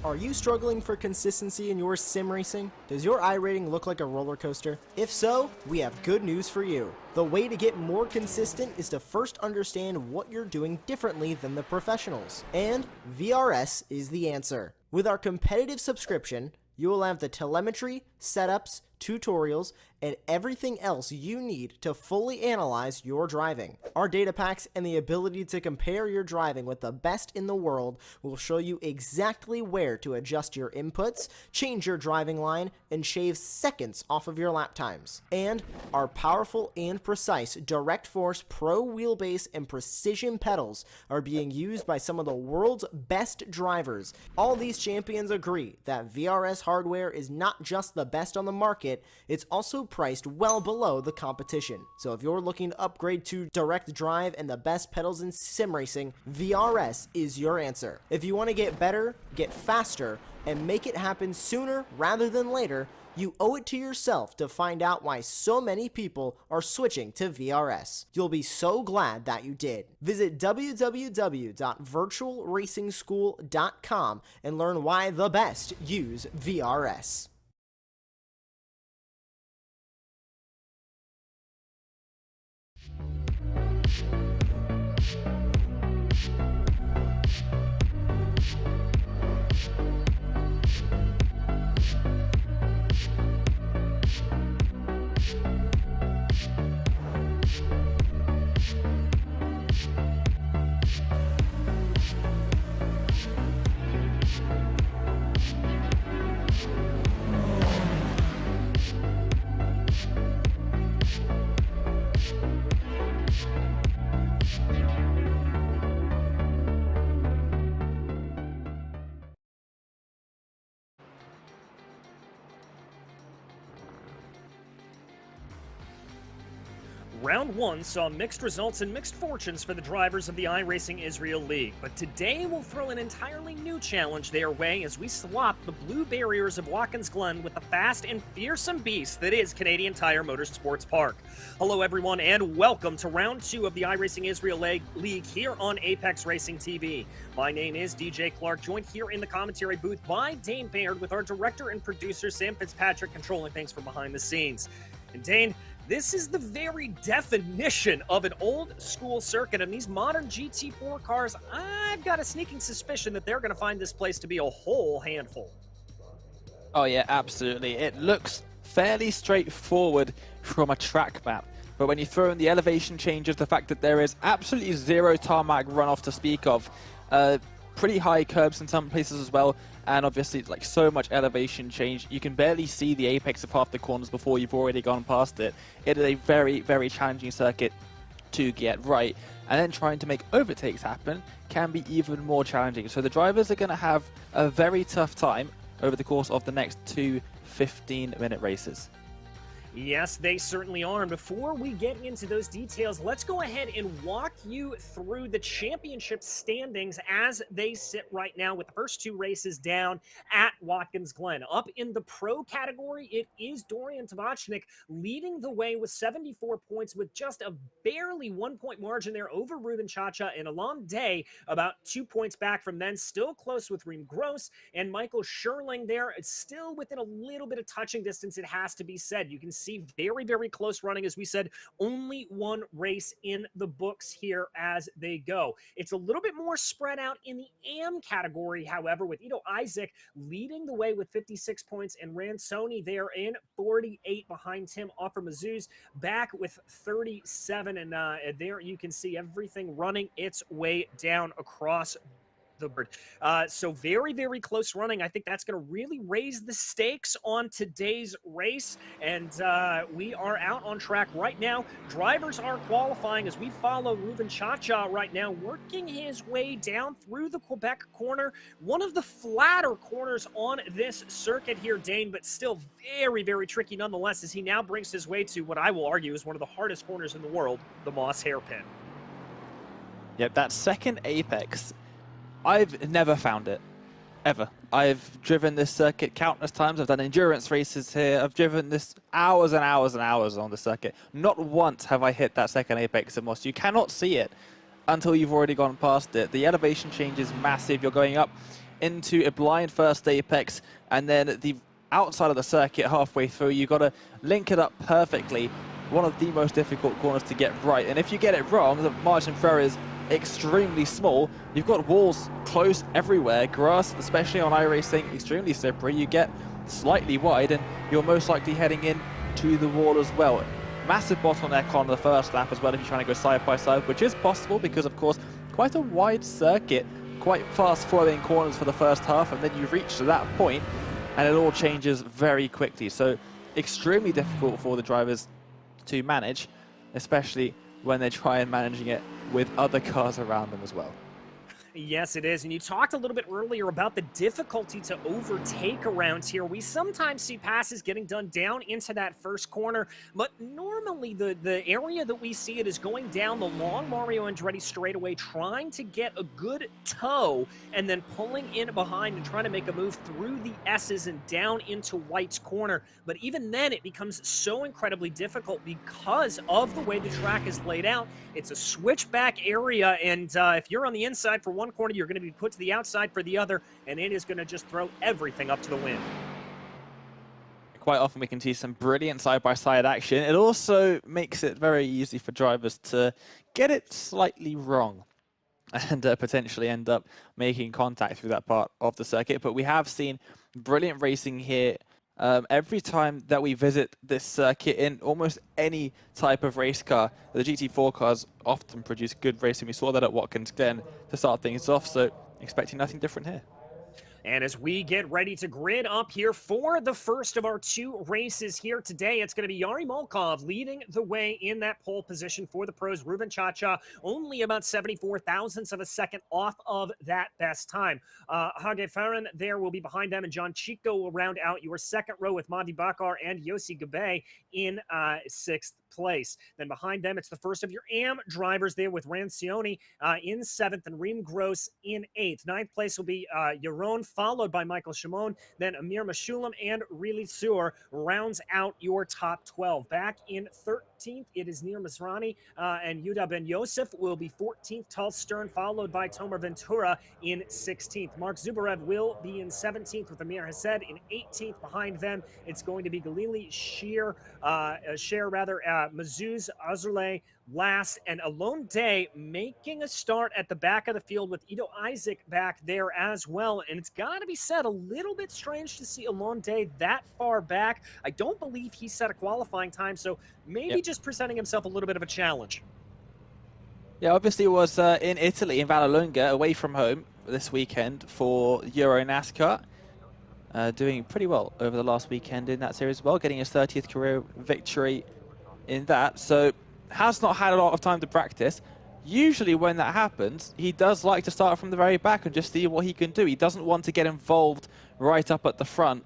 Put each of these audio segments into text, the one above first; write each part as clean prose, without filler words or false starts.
Are you struggling for consistency in your sim racing? Does your iRating look like a roller coaster? If so, we have good news for you. The way to get more consistent is to first understand what you're doing differently than the professionals. And VRS is the answer. With our competitive subscription, you will have the telemetry, setups, tutorials, and everything else you need to fully analyze your driving. Our data packs and the ability to compare your driving with the best in the world will show you exactly where to adjust your inputs, change your driving line, and shave seconds off of your lap times. And our powerful and precise Direct Force Pro wheelbase and precision pedals are being used by some of the world's best drivers. All these champions agree that VRS hardware is not just the best on the market, it's also priced well below the competition. So if you're looking to upgrade to direct drive and the best pedals in sim racing, VRS is your answer. If you want to get better, get faster, and make it happen sooner rather than later, you owe it to yourself to find out why so many people are switching to VRS. You'll be so glad that you did. Visit www.virtualracingschool.com and learn why the best use VRS. Round 1 saw mixed results and mixed fortunes for the drivers of the iRacing Israel League, but today we'll throw an entirely new challenge their way as we swap the blue barriers of Watkins Glen with the fast and fearsome beast that is Canadian Tire Motorsports Park. Hello everyone and welcome to Round 2 of the iRacing Israel League here on Apex Racing TV. My name is DJ Clark, joined here in the commentary booth by Dane Baird with our director and producer Sam Fitzpatrick controlling things from behind the scenes. And Dane, this is the very definition of an old school circuit, and these modern GT4 cars, I've got a sneaking suspicion that they're going to find this place to be a whole handful. Oh yeah, absolutely. It looks fairly straightforward from a track map, but when you throw in the elevation changes, the fact that there is absolutely zero tarmac runoff to speak of, pretty high curbs in some places as well, and obviously like so much elevation change, you can barely see the apex of half the corners before you've already gone past it. It is a very, very challenging circuit to get right, and then trying to make overtakes happen can be even more challenging. So the drivers are going to have a very tough time over the course of the next two 15-minute races. Yes, they certainly are. And before we get into those details, let's go ahead and walk you through the championship standings as they sit right now with the first two races down at Watkins Glen. Up in the pro category, it is Dorian Tabachnik leading the way with 74 points with just a barely 1-point margin there over Ruben Chacha and Alam Day about 2 points back from then. Still close with Reem Gross and Michael Scherling there. It's still within a little bit of touching distance, it has to be said. You can see very, very close running. As we said, only one race in the books here as they go. It's a little bit more spread out in the AM category, however, with Ito Isaac leading the way with 56 points and Ransoni there in 48 behind Tim Offermazuz back with 37. And there you can see everything running its way down across the board. So very, very close running. I think that's going to really raise the stakes on today's race. And we are out on track right now. Drivers are qualifying as we follow Ruben Chacha right now, working his way down through the Quebec corner. One of the flatter corners on this circuit here, Dane, but still very, very tricky nonetheless, as he now brings his way to what I will argue is one of the hardest corners in the world, the Moss Hairpin. Yep, that second apex, I've never found it, ever. I've driven this circuit countless times. I've done endurance races here. I've driven this hours and hours and hours on the circuit. Not once have I hit that second apex in Moss. You cannot see it until you've already gone past it. The elevation change is massive. You're going up into a blind first apex, and then the outside of the circuit halfway through, you've got to link it up perfectly. One of the most difficult corners to get right, and if you get it wrong, the margin for error is extremely small. You've got walls close everywhere, grass, especially on iRacing, extremely slippery. You get slightly wide, and you're most likely heading in to the wall as well. Massive bottleneck on the first lap as well if you're trying to go side by side, which is possible because, of course, quite a wide circuit, quite fast flowing corners for the first half, and then you reach to that point and it all changes very quickly. So extremely difficult for the drivers to manage, especially when they're trying managing it with other cars around them as well. Yes, it is. And you talked a little bit earlier about the difficulty to overtake around here. We sometimes see passes getting done down into that first corner, but normally the area that we see it is going down the long Mario Andretti straightaway, trying to get a good toe and then pulling in behind and trying to make a move through the S's and down into White's corner. But even then, it becomes so incredibly difficult because of the way the track is laid out. It's a switchback area, and if you're on the inside for one corner, you're going to be put to the outside for the other, and it is going to just throw everything up to the wind. Quite often we can see some brilliant side-by-side action. It also makes it very easy for drivers to get it slightly wrong and potentially end up making contact through that part of the circuit. But we have seen brilliant racing here every time that we visit this circuit in almost any type of race car. The GT4 cars often produce good racing. We saw that at Watkins Glen to start things off, so expecting nothing different here. And as we get ready to grid up here for the first of our two races here today, it's going to be Yari Molkov leading the way in that pole position for the pros. Ruben Chacha only about 74 thousandths of a second off of that best time. Hage Farhan there will be behind them, and John Chico will round out your second row with Madi Bakar and Yossi Gabe in sixth place. Then behind them, it's the first of your AM drivers there with Rancioni in seventh and Reem Gross in eighth. Ninth place will be Yaron, followed by Michael Shimon. Then Amir Mashulam and Rili Sur rounds out your top 12. Back in 13th, it is Nir Masrani and Yuda Ben Yosef will be 14th. Tal Stern, followed by Tomer Ventura in 16th. Mark Zubarev will be in 17th with Amir Hased in 18th. Behind them, it's going to be Galili Mazuz Azulay last, and Alone Day making a start at the back of the field with Ido Isaac back there as well. And it's got to be said, a little bit strange to see Alone Day that far back. I don't believe he set a qualifying time, so maybe just presenting himself a little bit of a challenge. Yeah, obviously it was in Italy, in Vallelunga, away from home this weekend for Euro NASCAR. Doing pretty well over the last weekend in that series as well, getting his 30th career victory in that. So has not had a lot of time to practice. Usually when that happens, he does like to start from the very back and just see what he can do. He doesn't want to get involved right up at the front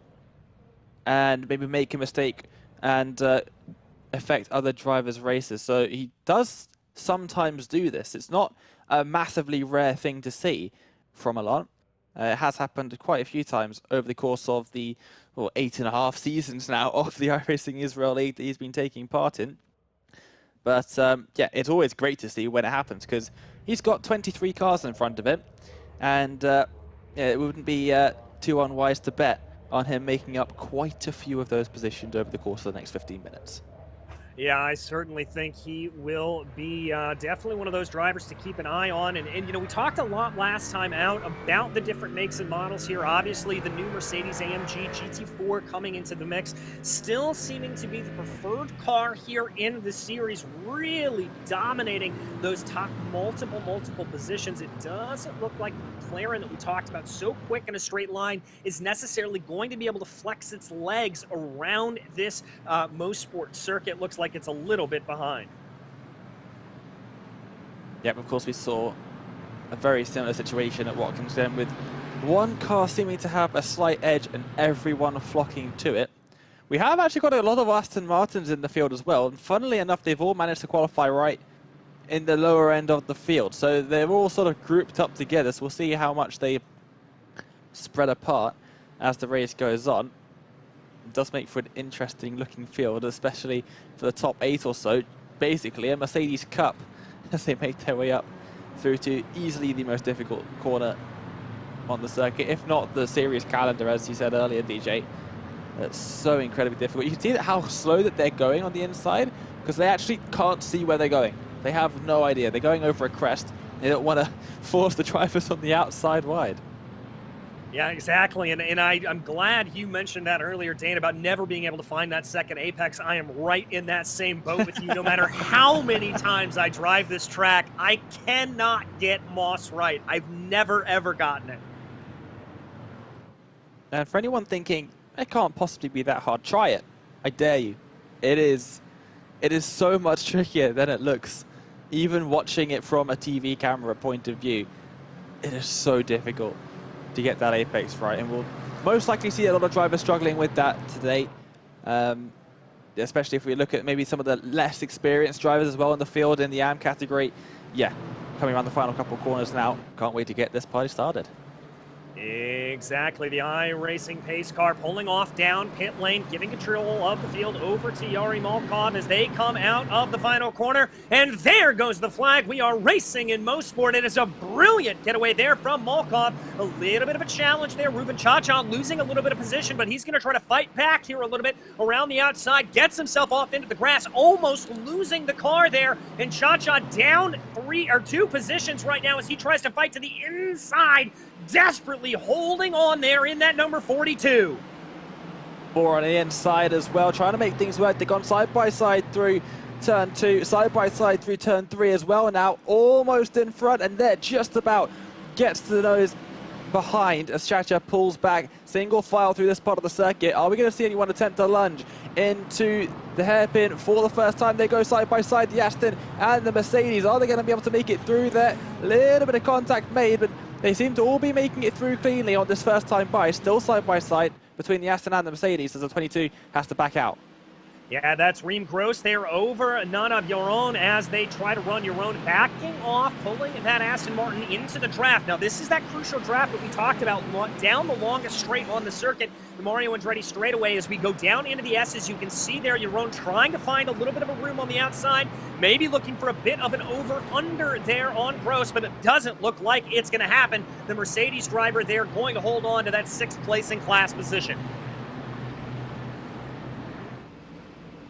and maybe make a mistake and affect other drivers' races. So he does sometimes do this. It's not a massively rare thing to see from Alon. It has happened quite a few times over the course of the 8.5 seasons now of the iRacing Israel League that he's been taking part in. But yeah, it's always great to see when it happens because he's got 23 cars in front of him, and yeah, it wouldn't be too unwise to bet on him making up quite a few of those positions over the course of the next 15 minutes. Yeah, I certainly think he will be definitely one of those drivers to keep an eye on. And, you know, we talked a lot last time out about the different makes and models here. Obviously, the new Mercedes-AMG GT4 coming into the mix, still seeming to be the preferred car here in the series, really dominating those top multiple positions. It doesn't look like the McLaren that we talked about so quick in a straight line is necessarily going to be able to flex its legs around this Motorsport circuit. Looks like it's a little bit behind. Yep, of course we saw a very similar situation at Watkins Glen with one car seeming to have a slight edge and everyone flocking to it. We have actually got a lot of Aston Martins in the field as well, and funnily enough they've all managed to qualify right in the lower end of the field, so they're all sort of grouped up together, so we'll see how much they spread apart as the race goes on. It does make for an interesting looking field, especially for the top 8 or so. Basically a Mercedes Cup as they make their way up through to easily the most difficult corner on the circuit, if not the series calendar, as you said earlier, DJ. It's so incredibly difficult. You can see that how slow that they're going on the inside, because they actually can't see where they're going. They have no idea. They're going over a crest. They don't want to force the drivers on the outside wide. Yeah, exactly. And I'm glad you mentioned that earlier, Dane, about never being able to find that second apex. I am right in that same boat with you. No matter how many times I drive this track, I cannot get Moss right. I've never, ever gotten it. And for anyone thinking, it can't possibly be that hard, try it. I dare you. It is so much trickier than it looks. Even watching it from a TV camera point of view, it is so difficult to get that apex right, and we'll most likely see a lot of drivers struggling with that today, especially if we look at maybe some of the less experienced drivers as well in the field in the AM category. Yeah, coming around the final couple of corners now. Can't wait to get this party started. Exactly. The iRacing pace car pulling off down pit lane, giving control of the field over to Yari Malkov as they come out of the final corner. And there goes the flag. We are racing in Motorsport. It is a brilliant getaway there from Malkov. A little bit of a challenge there. Ruben Cha-Cha losing a little bit of position, but he's going to try to fight back here a little bit around the outside. Gets himself off into the grass, almost losing the car there. And Cha-Cha down 2 positions right now as he tries to fight to the inside, desperately holding on there in that number 42. More on the inside as well, trying to make things work. They've gone side by side through turn 2, side by side through turn 3 as well. Now almost in front, and there just about gets to the nose behind as Cha-Cha pulls back. Single file through this part of the circuit. Are we going to see anyone attempt to lunge into the hairpin for the first time? They go side by side, the Aston and the Mercedes. Are they going to be able to make it through there? Little bit of contact made, but they seem to all be making it through cleanly on this first time by. Still side by side between the Aston and the Mercedes as the 22 has to back out. Yeah, that's Reem Gross there over none of Yaron as they try to run Yaron backing off, pulling that Aston Martin into the draft. Now, this is that crucial draft that we talked about down the longest straight on the circuit. The Mario Andretti straightaway as we go down into the S's. You can see there Yaron trying to find a little bit of a room on the outside, maybe looking for a bit of an over-under there on Gross, but it doesn't look like it's going to happen. The Mercedes driver there going to hold on to that 6th place in class position.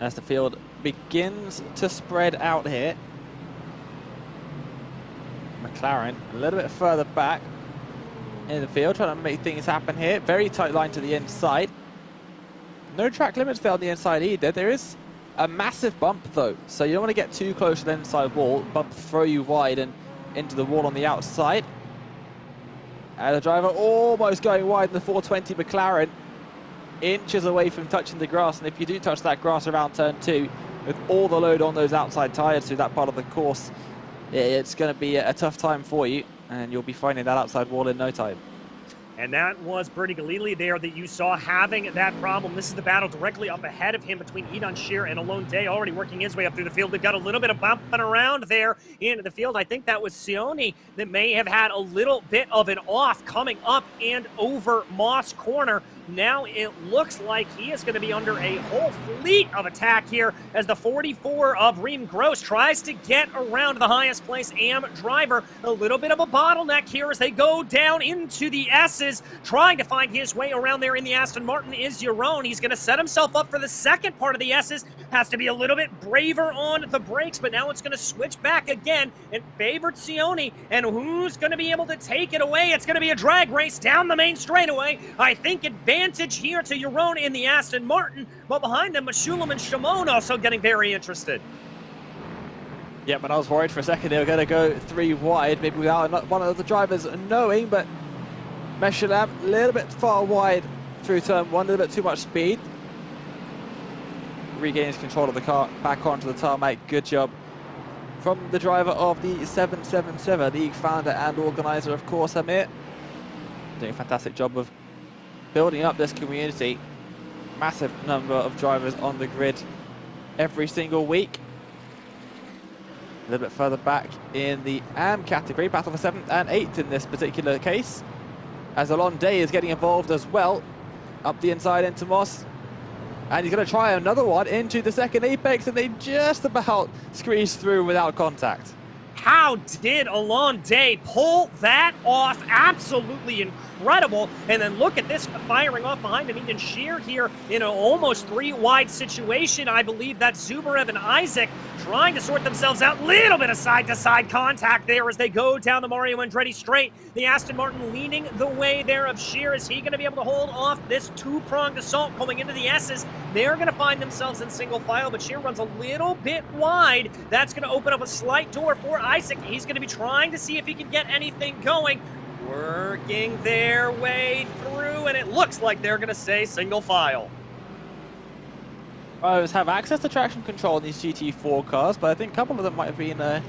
As the field begins to spread out here. McLaren a little bit further back in the field, trying to make things happen here. Very tight line to the inside. No track limits there on the inside either. There is a massive bump though, so you don't want to get too close to the inside wall. Bump throw you wide and into the wall on the outside. And the driver almost going wide in the 420 McLaren. Inches away from touching the grass, and if you do touch that grass around turn 2 with all the load on those outside tyres through that part of the course, it's going to be a tough time for you, and you'll be finding that outside wall in no time. And that was Bernie Galili there that you saw having that problem. This is the battle directly up ahead of him between Edon Shear and Alone Day, already working his way up through the field. They've got a little bit of bumping around there in the field. I think that was Sione that may have had a little bit of an off coming up and over Moss Corner. Now it looks like he is going to be under a whole fleet of attack here as the 44 of Reem Gross tries to get around the highest place AM driver. A little bit of a bottleneck here as they go down into the S's, trying to find his way around there in the Aston Martin is Yaron. He's going to set himself up for the second part of the S's. Has to be a little bit braver on the brakes, but now it's going to switch back again and favored Sione. And who's going to be able to take it away? It's going to be a drag race down the main straightaway. I think advantage here to Yaron in the Aston Martin, but behind them, Mashulam and Shimon also getting very interested. Yeah, but I was worried for a second they were going to go 3 wide, maybe without one of the drivers knowing, but Meshulam a little bit far wide through turn 1, a little bit too much speed. Regains control of the car, back onto the tarmac. Good job from the driver of the 777, league founder and organizer, of course, Amir. Doing a fantastic job of building up this community. Massive number of drivers on the grid every single week. A little bit further back in the AM category, battle for 7th and 8th in this particular case, as Alon Day is getting involved as well. Up the inside into Moss, and he's going to try another one into the second apex, and they just about squeeze through without contact. How did Alon Day pull that off? Absolutely incredible. And then look at this firing off behind him. Even Sheer here in an almost 3-wide situation. I believe that's Zubarev and Isaac trying to sort themselves out. Little bit of side-to-side contact there as they go down the Mario Andretti straight. The Aston Martin leading the way there of Sheer. Is he going to be able to hold off this two-pronged assault going into the S's? They're going to find themselves in single file, but Sheer runs a little bit wide. That's going to open up a slight door for Isaac. He's going to be trying to see if he can get anything going. Working their way through, and it looks like they're going to stay single file. Drivers have access to traction control in these GT4 cars, but I think a couple of them might have been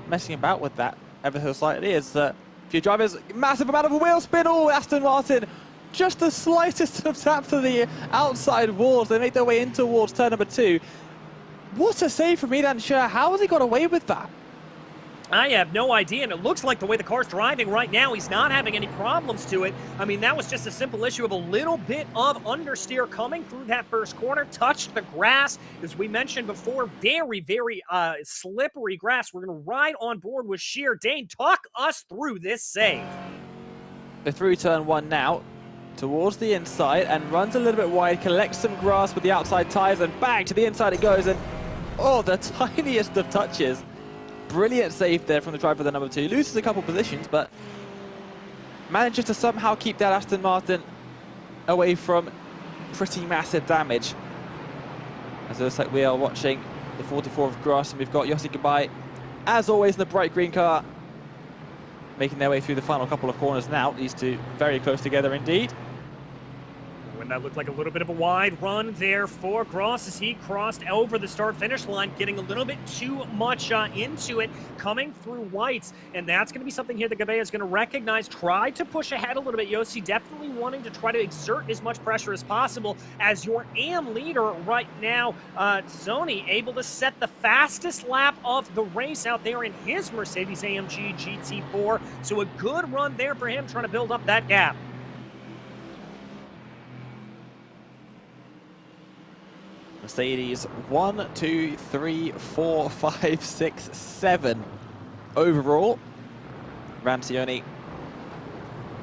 messing about with that ever so slightly. As a few drivers, massive amount of wheel spin. Oh, Aston Martin, just the slightest of tap to the outside walls. They make their way in towards turn number 2. What a save from Milan Scher. How has he got away with that? I have no idea, and it looks like the way the car's driving right now, he's not having any problems to it. I mean, that was just a simple issue of a little bit of understeer coming through that first corner, touched the grass. As we mentioned before, very, very slippery grass. We're going to ride on board with Sheer. Dane, talk us through this save. They're through turn 1 now, towards the inside, and runs a little bit wide, collects some grass with the outside tires, and bang, to the inside it goes, and oh, the tiniest of touches. Brilliant save there from the driver of the number 2. Loses a couple positions, but manages to somehow keep that Aston Martin away from pretty massive damage. As it looks like we are watching the 44 of grass, and we've got Yossi Gabai, as always, in the bright green car, making their way through the final couple of corners now. These two very close together indeed. And that looked like a little bit of a wide run there for Gross as he crossed over the start-finish line, getting a little bit too much into it, coming through whites. And that's going to be something here that Gabe is going to recognize, try to push ahead a little bit. Yossi definitely wanting to try to exert as much pressure as possible as your AM leader right now. Zoni able to set the fastest lap of the race out there in his Mercedes-AMG GT4. So a good run there for him, trying to build up that gap. Mercedes 1, 2, 3, 4, 5, 6, 7 overall. Rancioni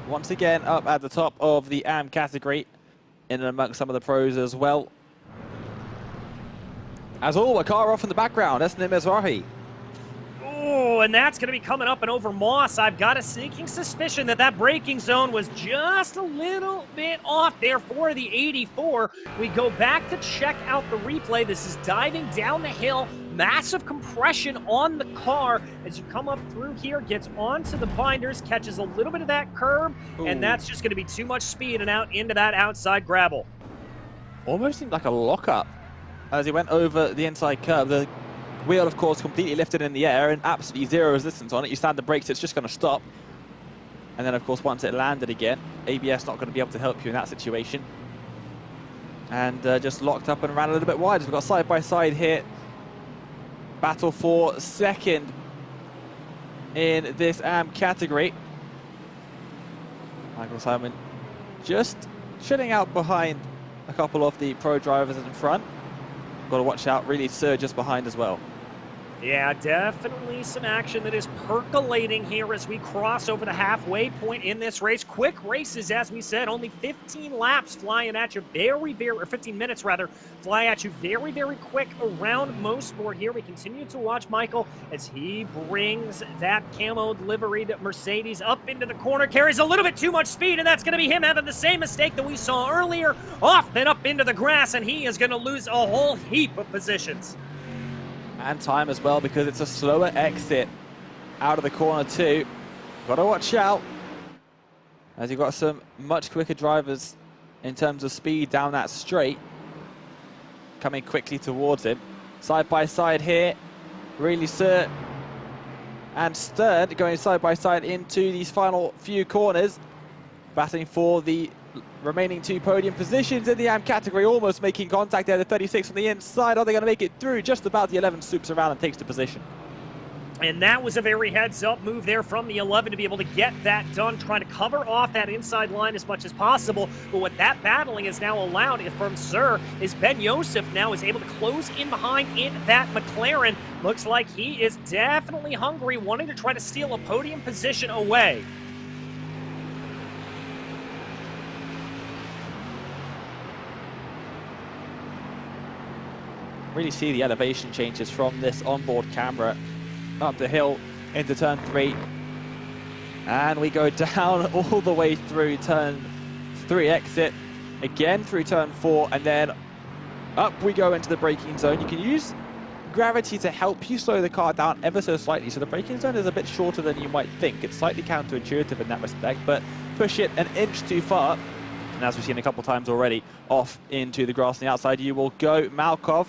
once again up at the top of the AM category, in and amongst some of the pros as well. As all, a car off in the background, Esnim Mizrahi. Oh, and that's going to be coming up and over Moss. I've got a sneaking suspicion that that braking zone was just a little bit off there for the 84. We go back to check out the replay. This is diving down the hill. Massive compression on the car as you come up through here, gets onto the binders, catches a little bit of that curb, and that's just going to be too much speed and out into that outside gravel. Almost seemed like a lockup as he went over the inside curb. The wheel, of course, completely lifted in the air and absolutely zero resistance on it. You stand the brakes, it's just going to stop. And then, of course, once it landed again, ABS not going to be able to help you in that situation. And just locked up and ran a little bit wide. We've got side-by-side here. Battle for second in this AM category. Michael Simon just shutting out behind a couple of the pro drivers in front. Got to watch out, really surges behind as well. Yeah, definitely some action that is percolating here as we cross over the halfway point in this race. Quick races, as we said, only 15 laps flying at you, or 15 minutes rather, fly at you very, very quick around Motorsport here. We continue to watch Michael as he brings that camo liveried Mercedes up into the corner, carries a little bit too much speed, and that's going to be him having the same mistake that we saw earlier, off and up into the grass, and he is going to lose a whole heap of positions. And time as well, because it's a slower exit out of the corner too. Got to watch out, as you've got some much quicker drivers in terms of speed down that straight, coming quickly towards him. Side by side here, really Sir and Stern going side by side into these final few corners, battling for the remaining 2 podium positions in the AM category, almost making contact there. The 36 on the inside. Are they going to make it through? Just about. The 11 swoops around and takes the position. And that was a very heads-up move there from the 11 to be able to get that done, trying to cover off that inside line as much as possible. But what that battling is now allowed from Sir is Ben Yosef now is able to close in behind in that McLaren. Looks like he is definitely hungry, wanting to try to steal a podium position away. Really see the elevation changes from this onboard camera up the hill into turn 3, and we go down all the way through turn 3 exit, again through turn 4, and then up we go into the braking zone. You can use gravity to help you slow the car down ever so slightly, so the braking zone is a bit shorter than you might think. It's slightly counterintuitive in that respect, but push it an inch too far, and as we've seen a couple times already, off into the grass on the outside you will go. Malkov,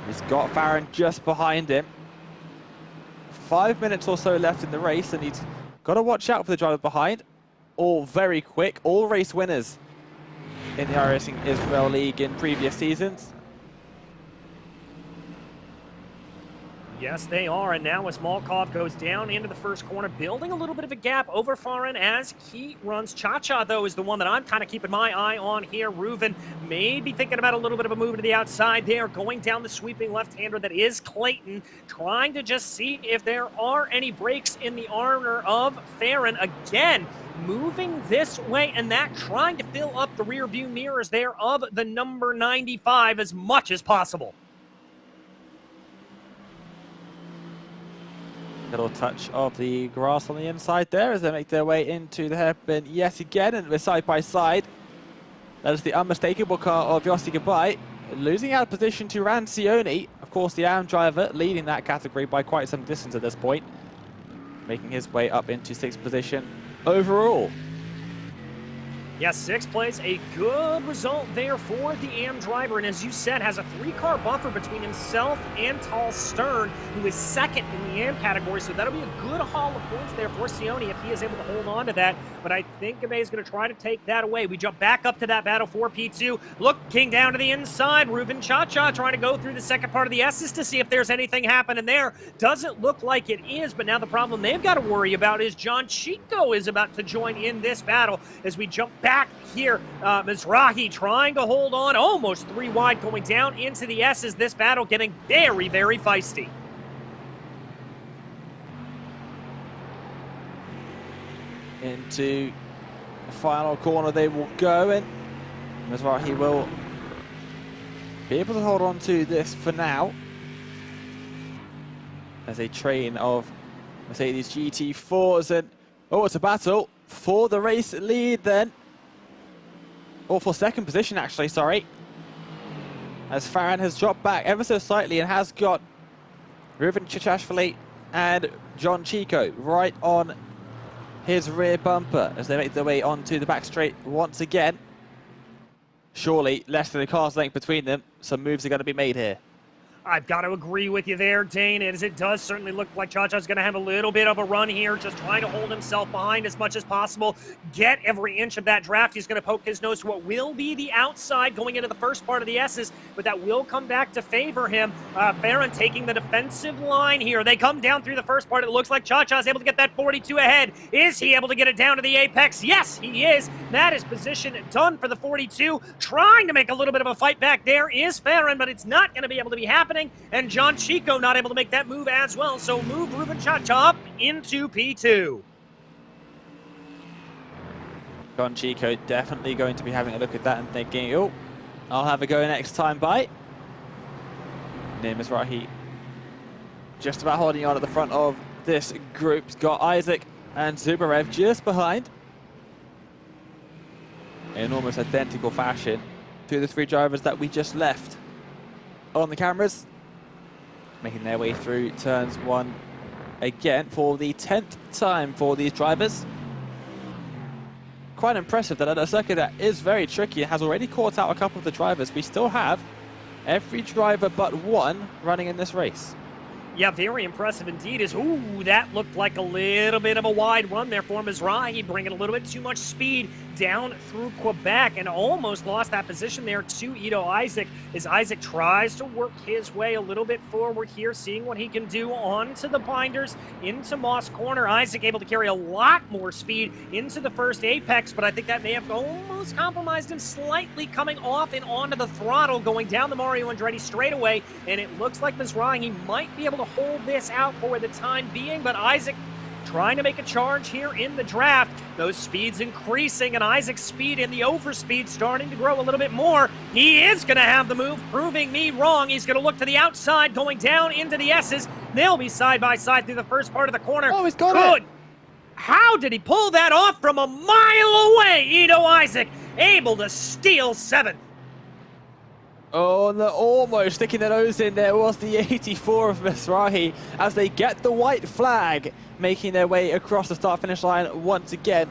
he's got Farron just behind him. 5 minutes or so left in the race, and he's got to watch out for the driver behind. All very quick, all race winners in the iRacing Israel League in previous seasons. Yes, they are, and now as Malkov goes down into the first corner, building a little bit of a gap over Farron as he runs. Cha-Cha, though, is the one that I'm kind of keeping my eye on here. Reuven may be thinking about a little bit of a move to the outside there, going down the sweeping left-hander that is Clayton, trying to just see if there are any breaks in the armor of Farron. Again, moving this way and that, trying to fill up the rear view mirrors there of the number 95 as much as possible. Little touch of the grass on the inside there as they make their way into the hairpin yet again, and we're side by side. That is the unmistakable car of Yossi Gabai, losing out of position to Rancioni. Of course, the AM driver leading that category by quite some distance at this point, making his way up into 6th position overall. Yes, 6th place, a good result there for the AM driver, and as you said, has a 3-car buffer between himself and Tall Stern, who is 2nd in the AM category, so that'll be a good haul of points there for Sione if he is able to hold on to that, but I think Gabai is going to try to take that away. We jump back up to that battle for P2, looking down to the inside, Reuven Cha-Cha trying to go through the second part of the S's to see if there's anything happening there. Doesn't look like it is, but now the problem they've got to worry about is John Chico is about to join in this battle as we jump back here. Mizrahi trying to hold on, almost 3 wide going down into the S's. This battle getting very, very feisty. Into the final corner they will go, and Mizrahi will be able to hold on to this for now as a train of Mercedes GT4s, and oh, it's a battle for the race lead then. Or for 2nd position, actually, sorry. As Farron has dropped back ever so slightly and has got Reuven Chichashvili and John Chico right on his rear bumper as they make their way onto the back straight once again. Surely less than a car's length between them. Some moves are going to be made here. I've got to agree with you there, Dane, as it does certainly look like Cha-Cha's going to have a little bit of a run here, just trying to hold himself behind as much as possible, get every inch of that draft. He's going to poke his nose to what will be the outside going into the first part of the S's, but that will come back to favor him. Farron taking the defensive line here. They come down through the first part. It looks like Cha-Cha's able to get that 42 ahead. Is he able to get it down to the apex? Yes, he is. That is position done for the 42. Trying to make a little bit of a fight back there is Farron, but it's not going to be able to be happening. And John Chico not able to make that move as well, so move Reuven Cha-Cha up into P2. John Chico definitely going to be having a look at that and thinking, oh, I'll have a go next time by. Name is Rahi just about holding on at the front of this group. He's got Isaac and Zubarev just behind in almost identical fashion to the 3 drivers that we just left on the cameras, making their way through turns 1 again for the 10th time for these drivers. Quite impressive that at a circuit that is very tricky, it has already caught out a couple of the drivers. We still have every driver but one running in this race. Yeah, very impressive indeed. Ooh, that looked like a little bit of a wide run there for Mizrahi, bringing a little bit too much speed down through Quebec and almost lost that position there to Ito Isaac as Isaac tries to work his way a little bit forward here, seeing what he can do onto the binders into Moss Corner. Isaac able to carry a lot more speed into the first apex, but I think that may have almost compromised him slightly, coming off and onto the throttle, going down the Mario Andretti straightaway, and it looks like Mizrahi might be able to hold this out for the time being, but Isaac trying to make a charge here in the draft. Those speeds increasing, and Isaac's speed in the overspeed starting to grow a little bit more. He is going to have the move, proving me wrong. He's going to look to the outside, going down into the S's. They'll be side by side through the first part of the corner. Oh, he's got it. How did he pull that off from a mile away? Ito Isaac able to steal 7th. Oh, and they're almost sticking their nose in. There was the 84 of Mizrahi as they get the white flag, making their way across the start-finish line once again.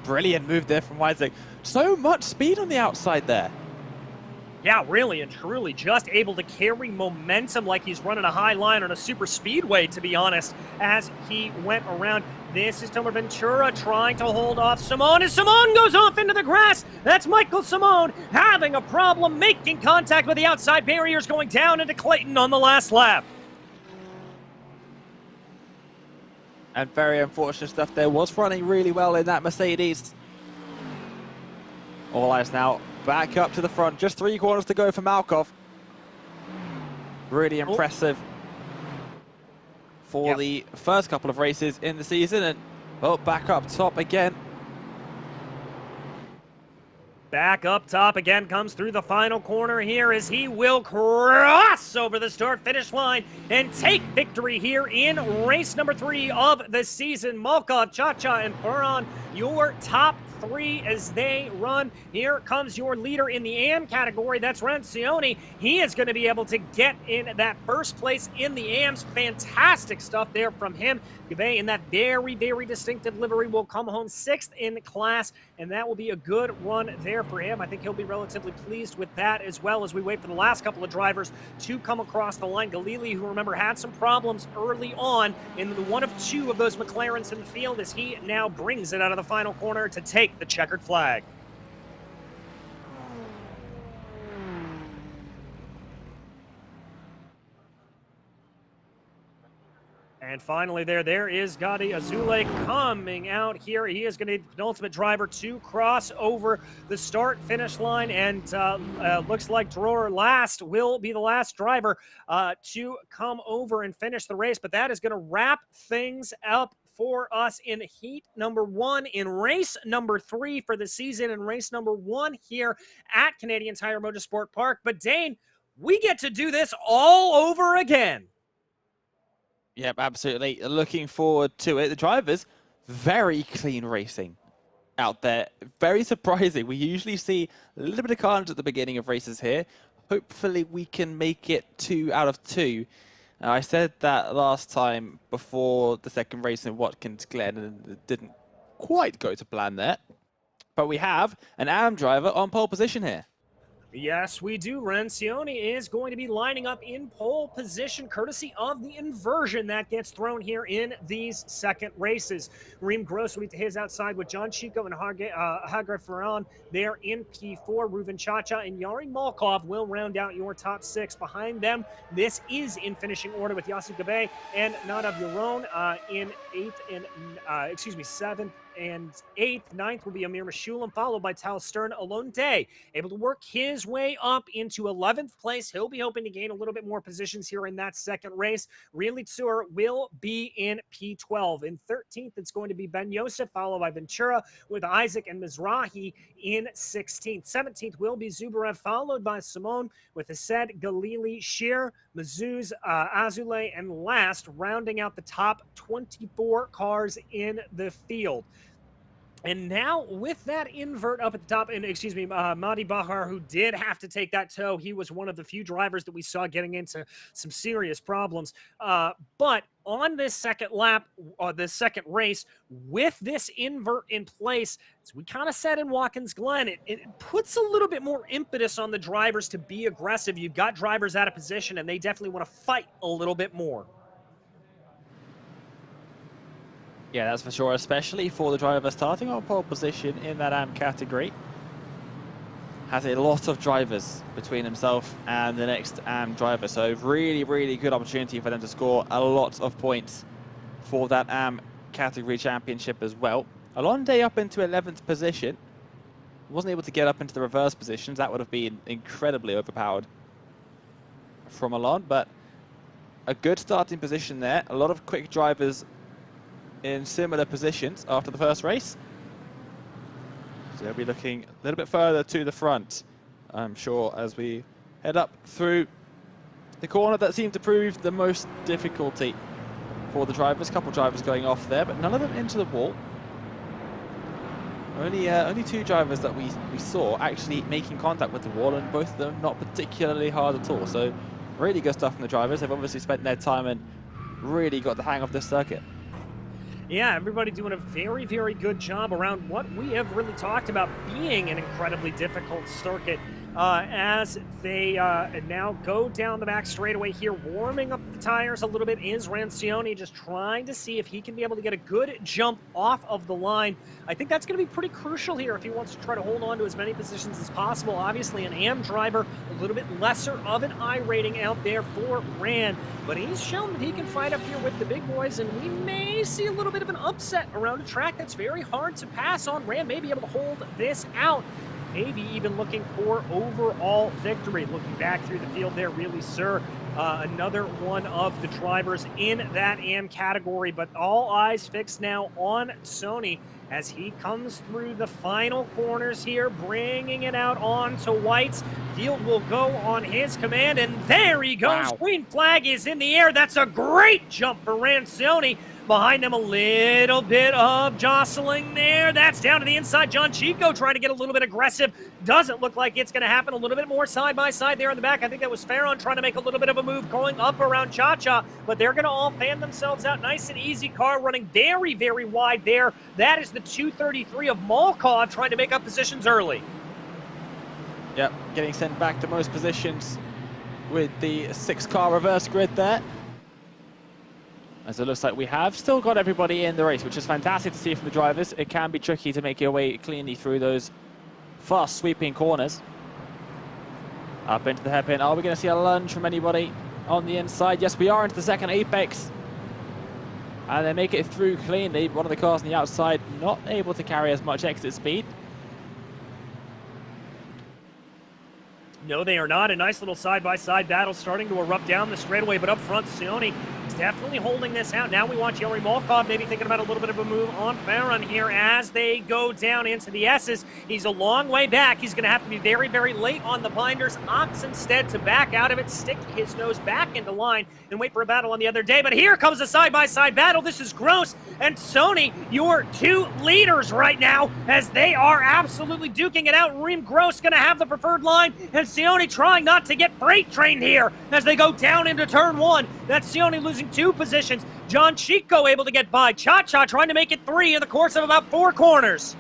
Brilliant move there from Isaac. So much speed on the outside there. Yeah, really and truly just able to carry momentum like he's running a high line on a super speedway, to be honest, as he went around. This is Tomer Ventura trying to hold off Simone, as Simone goes off into the grass. That's Michael Simone having a problem making contact with the outside barriers, going down into Clayton on the last lap. And very unfortunate stuff there. Was running really well in that Mercedes. All eyes now back up to the front. Just 3 corners to go for Malkov. Really impressive for the first couple of races in the season. And, well, back up top again. Back up top again, comes through the final corner here as he will cross over the start-finish line and take victory here in race number 3 of the season. Malkov, Chacha, and Furon, your top 3 as they run. Here comes your leader in the AM category. That's Rancione. He is going to be able to get in that first place in the AMs. Fantastic stuff there from him. Gabe in that very, very distinctive livery will come home 6th in class, and that will be a good run there for him. I think he'll be relatively pleased with that, as well as we wait for the last couple of drivers to come across the line. Galili, who remember had some problems early on in the one of 2 of those McLarens in the field, as he now brings it out of the final corner to take the checkered flag. And finally there is Gadi Azule coming out here. He is going to be the penultimate driver to cross over the start-finish line, and looks like Dror Last will be the last driver to come over and finish the race. But that is going to wrap things up for us in heat number 1, in race number 3 for the season, and race number 1 here at Canadian Tire Motorsport Park. But Dane, we get to do this all over again. Yep, absolutely. Looking forward to it. The drivers, very clean racing out there. Very surprising. We usually see a little bit of carnage at the beginning of races here. Hopefully we can make it 2 out of 2. I said that last time before the second race in Watkins Glen, and it didn't quite go to plan there. But we have an AM driver on pole position here. Yes, we do. Rancione is going to be lining up in pole position, courtesy of the inversion that gets thrown here in these second races. Reem Gross will be to his outside with John Chico and Hagar Ferran there in P4. Ruven Chacha and Yari Malkov will round out your top 6. Behind them, this is in finishing order with Yasu Gabe and Nadav Yaron in 7th and 8th. 9th will be Amir Meshulam, followed by Tal Stern Alonde, able to work his way up into 11th place. He'll be hoping to gain a little bit more positions here in that second race. Really Tsur will be in P12. In 13th, it's going to be Ben Yosef, followed by Ventura, with Isaac and Mizrahi in 16th. 17th will be Zubarev, followed by Simone, with Ased, Galili, Shear, Mazuz, Azule, and last, rounding out the top 24 cars in the field. And now with that invert up at the top, and excuse me, Mahdi Bahar, who did have to take that tow. He was one of the few drivers that we saw getting into some serious problems. But on this second lap, this second race, with this invert in place, as we kind of said in Watkins Glen, it puts a little bit more impetus on the drivers to be aggressive. You've got drivers out of position, and they definitely want to fight a little bit more. Yeah, that's for sure, especially for the driver starting on pole position in that AM category. Has a lot of drivers between himself and the next AM driver, so really, really good opportunity for them to score a lot of points for that AM category championship as well. Alonde up into 11th position. Wasn't able to get up into the reverse positions. That would have been incredibly overpowered from Alon, but a good starting position there. A lot of quick drivers in similar positions after the first race. So they'll be looking a little bit further to the front, I'm sure, as we head up through the corner that seemed to prove the most difficulty for the drivers. A couple drivers going off there, but none of them into the wall. Only two drivers that we saw actually making contact with the wall, and both of them not particularly hard at all. So really good stuff from the drivers. They've obviously spent their time and really got the hang of this circuit. Yeah, everybody doing a very, very good job around what we have really talked about being an incredibly difficult circuit as they now go down the back straightaway here, warming up the tires a little bit is Rancione, just trying to see if he can be able to get a good jump off of the line. I think that's going to be pretty crucial here if he wants to try to hold on to as many positions as possible. Obviously, an AM driver, a little bit lesser of an I rating out there for Ran, but he's shown that he can fight up here with the big boys, and we may see a little bit of an upset around a track that's very hard to pass on. Ran may be able to hold this out, maybe even looking for overall victory. Looking back through the field there, really, sir, another one of the drivers in that AM category, but all eyes fixed now on Sony as he comes through the final corners here, bringing it out onto White's. Field will go on his command, and there he goes. Wow. Green flag is in the air. That's a great jump for Rancione. Behind them, a little bit of jostling there. That's down to the inside. John Chico trying to get a little bit aggressive. Doesn't look like it's going to happen. A little bit more side-by-side there in the back. I think that was Farron trying to make a little bit of a move going up around Cha-Cha, but they're going to all fan themselves out. Nice and easy car running very, very wide there. That is the 233 of Malkov trying to make up positions early. Yep, getting sent back to most positions with the 6-car reverse grid there. As it looks like we have still got everybody in the race, which is fantastic to see from the drivers. It can be tricky to make your way cleanly through those fast sweeping corners. Up into the hairpin. Are we going to see a lunge from anybody on the inside? Yes, we are into the second apex. And they make it through cleanly. One of the cars on the outside not able to carry as much exit speed. No, they are not. A nice little side-by-side battle starting to erupt down the straightaway, but up front, Sione is definitely holding this out. Now we watch Yuri Malkov maybe thinking about a little bit of a move on Farron here as they go down into the S's. He's a long way back. He's going to have to be very, very late on the binders. Opts instead to back out of it, stick his nose back into line, and wait for a battle on the other day. But here comes a side-by-side battle. This is Gross and Sony, your two leaders right now, as they are absolutely duking it out. Reem Gross going to have the preferred line, and Sione trying not to get freight trained here as they go down into turn one. That's Sione losing 2 positions. John Chico able to get by. Cha-Cha trying to make it 3 in the course of about 4 corners.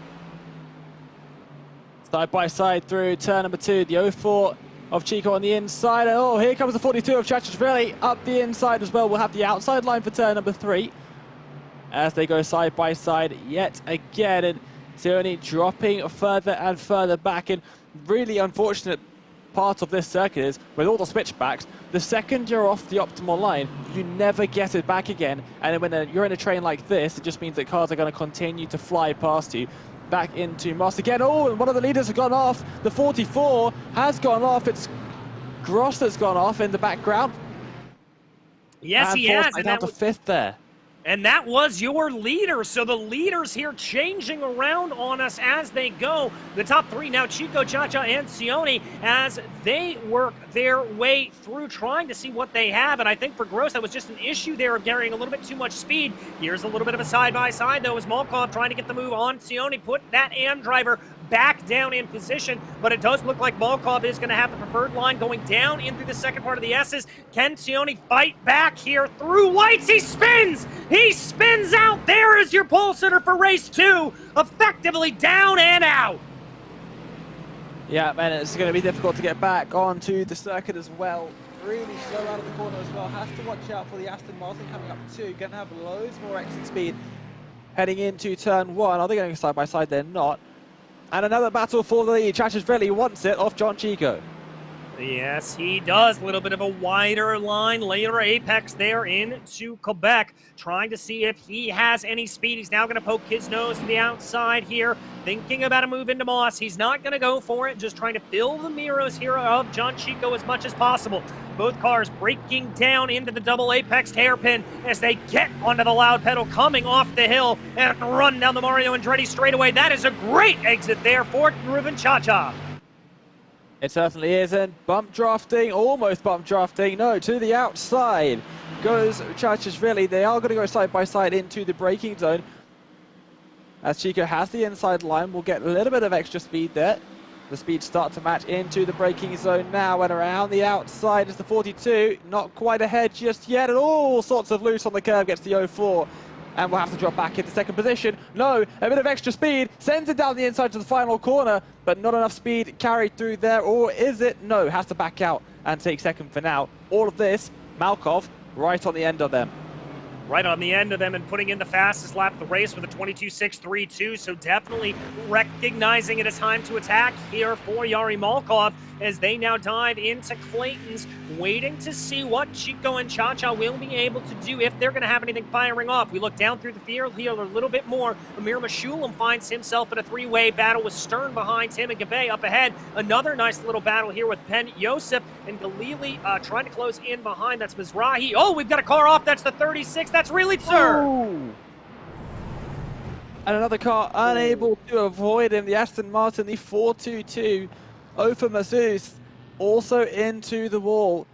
Side by side through turn number 2. The 04 of Chico on the inside. Oh, here comes the 42 of Chachachvili up the inside as well. We'll have the outside line for turn number 3 as they go side by side yet again. And Sione dropping further and further back. And really unfortunate part of this circuit is with all the switchbacks, the second you're off the optimal line, you never get it back again. And when you're in a train like this, it just means that cars are going to continue to fly past you. Back into Moss again. Oh, and one of the leaders has gone off. The 44 has gone off. It's Gross that's gone off in the background. Yes, and he has. And down to 5th there. And that was your leader. So the leaders here changing around on us as they go. The top 3 now, Chico, Cha-Cha, and Sione, as they work their way through trying to see what they have. And I think for Gross, that was just an issue there of carrying a little bit too much speed. Here's a little bit of a side-by-side, though, as Malkov trying to get the move on Sione, put that AM driver back down in position, but it does look like Malkov is going to have the preferred line going down in through the second part of the S's. Can Tioni fight back here through whites? He spins! He spins out! There is your pole sitter for race 2, effectively down and out. Yeah, man, it's going to be difficult to get back onto the circuit as well. Really slow out of the corner as well. Has to watch out for the Aston Martin coming up too. Going to have loads more exit speed heading into turn 1. Are they going side by side? They're not. And another battle for the lead. Chachashvili wants it off John Chico. Yes, he does. A little bit of a wider line, later apex there into Quebec, trying to see if he has any speed. He's now going to poke his nose to the outside here, thinking about a move into Moss. He's not going to go for it, just trying to fill the mirrors here of John Chico as much as possible. Both cars breaking down into the double apex hairpin as they get onto the loud pedal, coming off the hill and run down the Mario Andretti straightaway. That is a great exit there for Ruben Chacha. It certainly is, and bump drafting, almost bump drafting, no, to the outside goes Chachashvili. They are going to go side by side into the braking zone. As Chico has the inside line, we'll get a little bit of extra speed there. The speeds start to match into the braking zone now, and around the outside is the 42. Not quite ahead just yet, and all sorts of loose on the curve, gets the 04. And we'll have to drop back into second position. No, a bit of extra speed, sends it down the inside to the final corner, but not enough speed carried through there, or is it? No, has to back out and take second for now. All of this, Malkov right on the end of them. Right on the end of them and putting in the fastest lap of the race with a 22.632, so definitely recognizing it as time to attack here for Yari Malkov as they now dive into Clayton's, waiting to see what Chico and Chacha will be able to do if they're going to have anything firing off. We look down through the field here a little bit more. Amir Mashulam finds himself in a three-way battle with Stern behind him and Gabe up ahead. Another nice little battle here with Ben Yosef and Galili trying to close in behind. That's Mizrahi. Oh, we've got a car off. That's the 36. That's really Sir. And another car unable to avoid him. The Aston Martin, the 422. Ofer Mazus also into the wall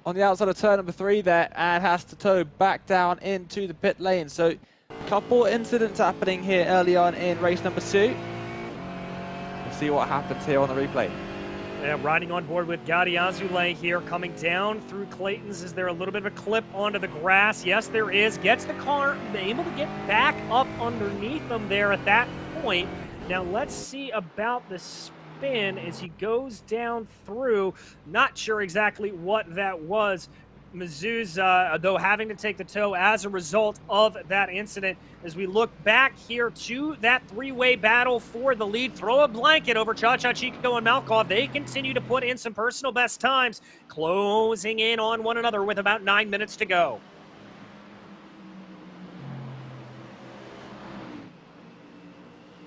on the outside of turn number 3 there, and has to tow back down into the pit lane. So a couple incidents happening here early on in race number 2. We'll see what happens here on the replay. Yeah, riding on board with Gadi Azulay here, coming down through Clayton's. Is there a little bit of a clip onto the grass? Yes, there is. Gets the car able to get back up underneath them there at that point. Now let's see about the spin as he goes down through. Not sure exactly what that was. Mazuz, though, having to take the tow as a result of that incident. As we look back here to that three-way battle for the lead, throw a blanket over Chacha, Chico, and Malkov. They continue to put in some personal best times, closing in on one another with about 9 minutes to go.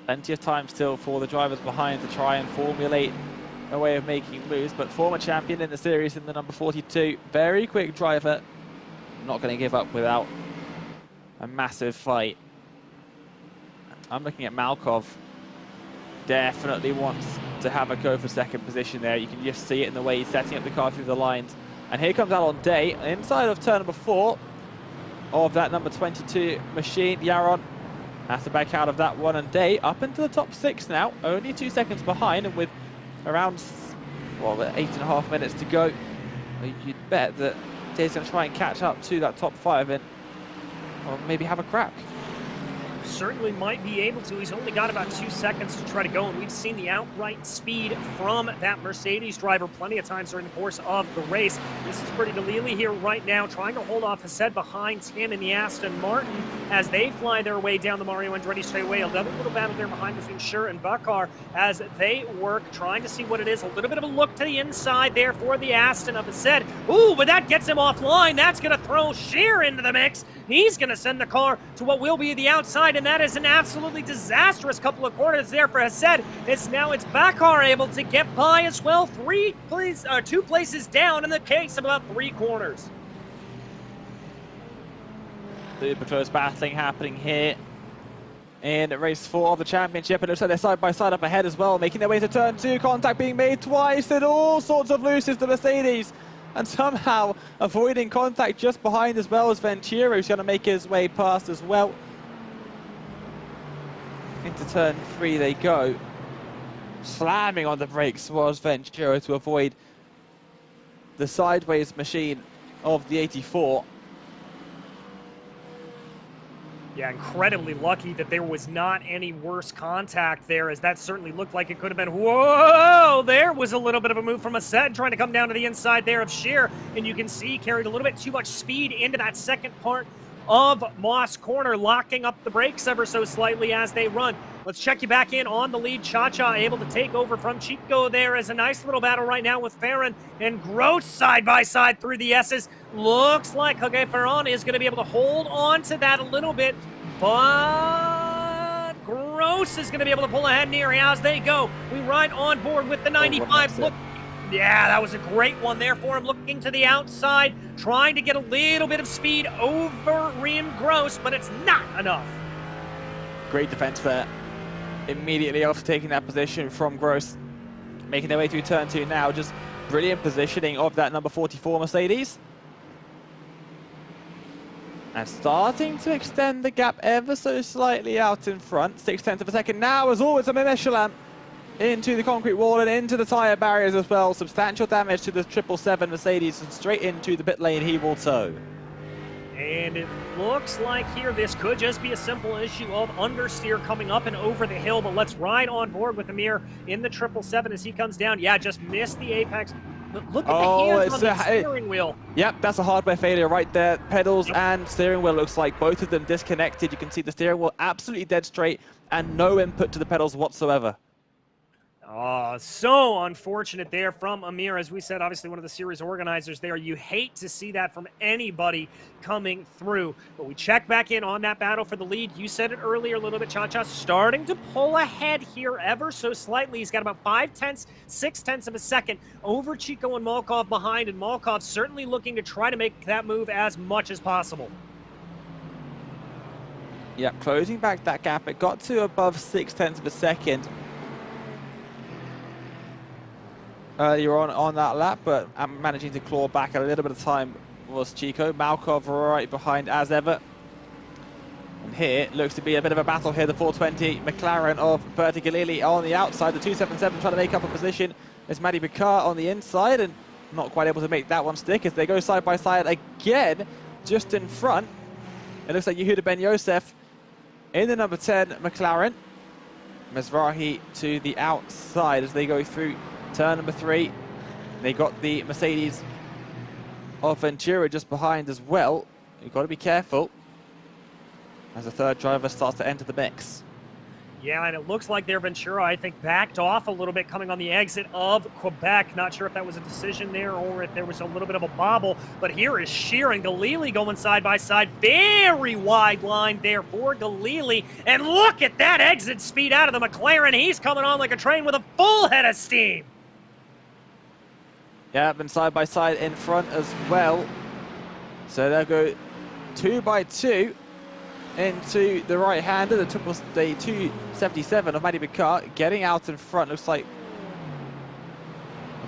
Plenty of time still for the drivers behind to try and formulate a way of making moves, but former champion in the series in the number 42, very quick driver, not going to give up without a massive fight. I'm looking at Malkov, definitely wants to have a go for second position there. You can just see it in the way he's setting up the car through the lines. And here comes Alon Day, inside of turn number 4 of that number 22 machine. Yaron has to back out of that one, and Day up into the top 6 now, only 2 seconds behind, and with around, well, 8.5 minutes to go, you'd bet that Day's going to try and catch up to that top 5 and, or maybe have a crack. Certainly might be able to. He's only got about 2 seconds to try to go, and we've seen the outright speed from that Mercedes driver plenty of times during the course of the race. This is Bertie Dalili here right now, trying to hold off Hased behind him in the Aston Martin as they fly their way down the Mario Andretti straightaway. Another little battle there behind between Schur and Bakar as they work, trying to see what it is. A little bit of a look to the inside there for the Aston of Hased. Ooh, but that gets him offline. That's going to throw Scheer into the mix. He's going to send the car to what will be the outside, and that is an absolutely disastrous couple of corners there for Hased. It's Bakar able to get by as well. 2 places down in the case of about 3 corners. Super close battling happening here in race 4 of the championship. And it looks like they're side by side up ahead as well, making their way to turn 2. Contact being made twice, and all sorts of loose is the Mercedes. And somehow avoiding contact just behind as well as Ventura, who's going to make his way past as well. Into turn 3 they go. slamming on the brakes was Ventura to avoid the sideways machine of the 84. Yeah, incredibly lucky that there was not any worse contact there, as that certainly looked like it could have been. Whoa! There was a little bit of a move from Ased trying to come down to the inside there of Sheer, and you can see carried a little bit too much speed into that second part of Moss Corner, locking up the brakes ever so slightly as they run. Let's check you back in on the lead. Cha-Cha able to take over from Chico there as a nice little battle right now with Farron and Gross side by side through the S's. Looks like Farron is going to be able to hold on to that a little bit, but Gross is going to be able to pull ahead near as they go. We ride on board with the 95. Look, yeah, that was a great one there for him, looking to the outside, trying to get a little bit of speed over Reem Gross, but it's not enough. Great defense there. Immediately after taking that position from Gross, making their way through turn 2 now. Just brilliant positioning of that number 44 Mercedes. And starting to extend the gap ever so slightly out in front. 0.6 of a second now, as always, a Michelin into the concrete wall and into the tyre barriers as well. Substantial damage to the 777 Mercedes, and straight into the pit lane he will tow. And it looks like here this could just be a simple issue of understeer coming up and over the hill, but let's ride on board with Amir in the 777 as he comes down. Yeah, just missed the apex. Look at the hands on the steering wheel. Yep, that's a hardware failure right there. Pedals and steering wheel looks like both of them disconnected. You can see the steering wheel absolutely dead straight and no input to the pedals whatsoever. Oh, so unfortunate there from Amir. As we said, obviously one of the series organizers there. You hate to see that from anybody coming through. But we check back in on that battle for the lead. You said it earlier a little bit, Cha-Cha, starting to pull ahead here ever so slightly. He's got about 6/10 of a second over Chico and Malkov behind, and Malkov certainly looking to try to make that move as much as possible. Yeah, closing back that gap. It got to above 0.6 of a second earlier on that lap, but I'm managing to claw back a little bit of time was Chico. Malkov right behind as ever. And here looks to be a bit of a battle here. The 420 McLaren of Bertie Galili on the outside. The 277 trying to make up a position. There's Matty Picard on the inside and not quite able to make that one stick as they go side by side again, just in front. It looks like Yehuda Ben Yosef in the number 10 McLaren. Mizrahi to the outside as they go through turn number 3. They got the Mercedes of Ventura just behind as well. You've got to be careful as the third driver starts to enter the mix. Yeah, and it looks like their Ventura, I think, backed off a little bit coming on the exit of Quebec. Not sure if that was a decision there or if there was a little bit of a bobble. But here is Sheer and Galili going side by side. Very wide line there for Galili. And look at that exit speed out of the McLaren. He's coming on like a train with a full head of steam. Yeah, been side by side in front as well. So they'll go 2 by 2 into the right-hander, the 277 of Matty Picard getting out in front. Looks like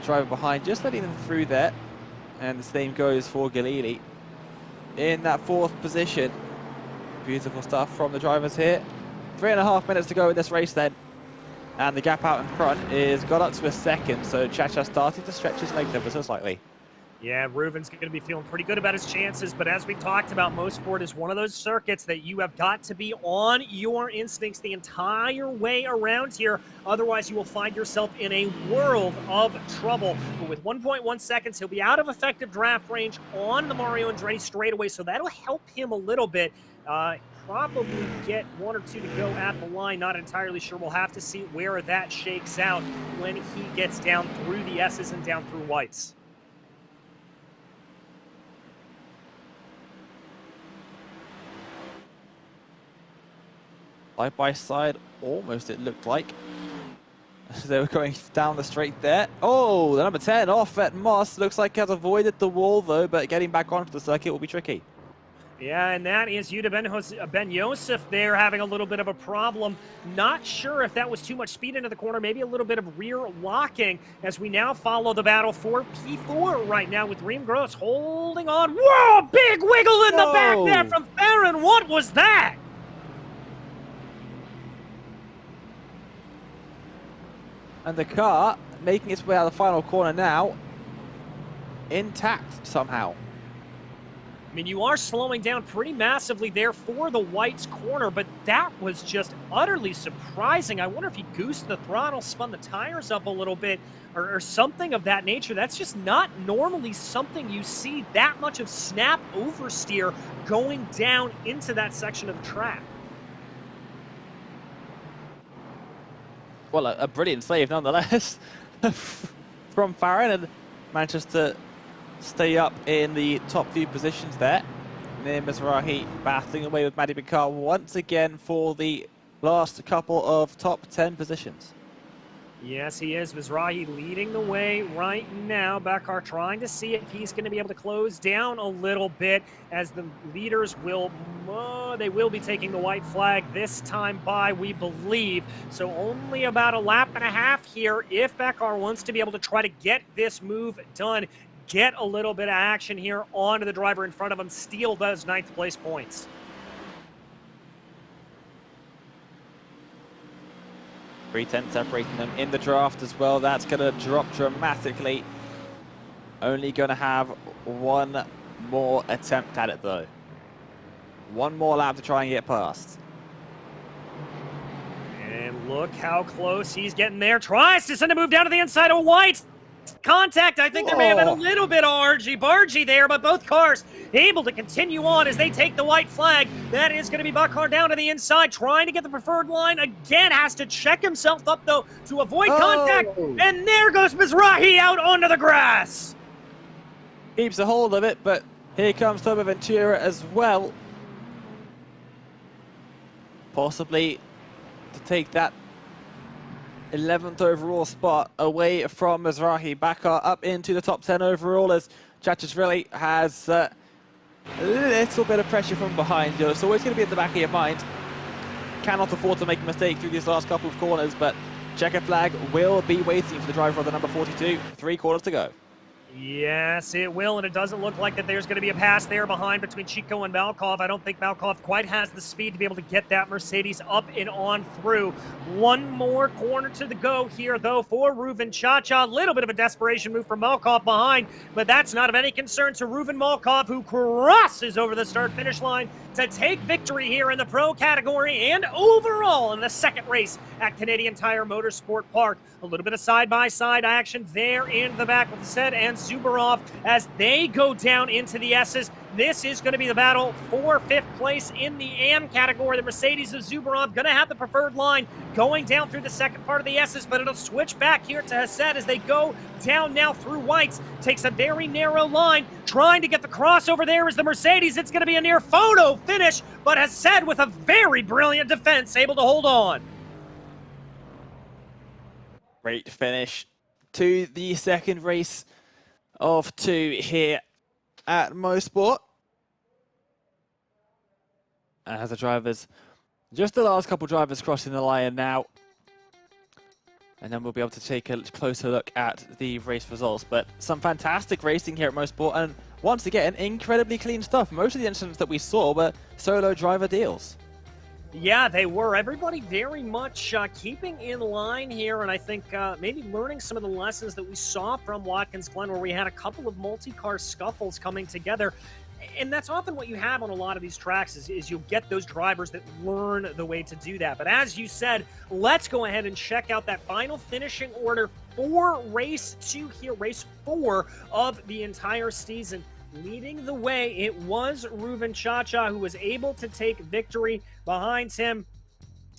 a driver behind, just letting them through there. And the same goes for Galili in that 4th position. Beautiful stuff from the drivers here. 3.5 minutes to go in this race then. And the gap out in front is got up to a second, so Cha-Cha starting to stretch his legs ever so slightly. Yeah, Reuven's going to be feeling pretty good about his chances, but as we talked about, Motorsport is one of those circuits that you have got to be on your instincts the entire way around here. Otherwise, you will find yourself in a world of trouble. But with 1.1 seconds, he'll be out of effective draft range on the Mario Andretti straightaway, so that'll help him a little bit. Probably get 1 or 2 to go at the line. Not entirely sure. We'll have to see where that shakes out when he gets down through the S's and down through whites. Side by side, almost it looked like. They were going down the straight there. Oh, the number 10 off at Moss. Looks like has avoided the wall though, but getting back onto the circuit will be tricky. Yeah, and that is Yehuda Ben Yosef there having a little bit of a problem. Not sure if that was too much speed into the corner, maybe a little bit of rear locking as we now follow the battle for P4 right now with Reem Gross holding on. Whoa, big wiggle in the back there from Farron. What was that? And the car making its way out of the final corner now, intact somehow. I mean, you are slowing down pretty massively there for the White's corner, but that was just utterly surprising. I wonder if he goosed the throttle, spun the tires up a little bit, or something of that nature. That's just not normally something you see, that much of snap oversteer going down into that section of the track. Well, a brilliant save nonetheless from Farron, and manages to stay up in the top few positions there. Near Mizrahi battling away with Maddie Bicard once again for the last couple of top 10 positions. Yes, he is. Mizrahi leading the way right now. Bakar trying to see if he's going to be able to close down a little bit, as the leaders will, they will be taking the white flag this time by, we believe. So only about a lap and a half here if Bakar wants to be able to try to get this move done, get a little bit of action here onto the driver in front of him, steal those 9th place points. 3:10 separating them in the draft as well. That's going to drop dramatically. Only going to have one more attempt at it though. One more lap to try and get past. And look how close he's getting there. Tries to send a move down to the inside of White. Contact. I think there may have been a little bit of argy-bargy there, but both cars able to continue on as they take the white flag. That is going to be Bakar down to the inside, trying to get the preferred line. Again, has to check himself up, though, to avoid contact. And there goes Mizrahi out onto the grass. Keeps a hold of it, but here comes Toba Ventura as well. Possibly to take that 11th overall spot away from Mizrahi. Bakar up into the top 10 overall as Chachashvili has a little bit of pressure from behind. It's always going to be at the back of your mind. Cannot afford to make a mistake through these last couple of corners, but checker flag will be waiting for the driver of the number 42. 3 quarters to go. Yes, it will, and it doesn't look like that there's going to be a pass there behind between Chico and Malkov. I don't think Malkov quite has the speed to be able to get that Mercedes up and on through. One more corner to the go here, though, for Reuven Chacha. A little bit of a desperation move from Malkov behind, but that's not of any concern to Reuven Malkov, who crosses over the start-finish line to take victory here in the pro category and overall in the second race at Canadian Tire Motorsport Park. A little bit of side-by-side action there in the back with Sed and Zubarov as they go down into the S's. This is going to be the battle for 5th place in the AM category. The Mercedes of Zubarov going to have the preferred line going down through the second part of the S's, but it'll switch back here to Hased as they go down now through Whites. Takes a very narrow line, trying to get the crossover there is the Mercedes. It's going to be a near photo finish, but Hased with a very brilliant defense able to hold on. Great finish to the second race of 2 here at Motorsport. As the drivers, just the last couple drivers crossing the line now. And then we'll be able to take a closer look at the race results. But some fantastic racing here at Motorsport, and once again, incredibly clean stuff. Most of the incidents that we saw were solo driver deals. Yeah, they were. Everybody very much keeping in line here, and I think maybe learning some of the lessons that we saw from Watkins Glen, where we had a couple of multi-car scuffles coming together. And that's often what you have on a lot of these tracks is you'll get those drivers that learn the way to do that. But as you said, let's go ahead and check out that final finishing order for race 2 here, race 4 of the entire season. Leading the way, it was Reuven Chacha who was able to take victory. Behind him,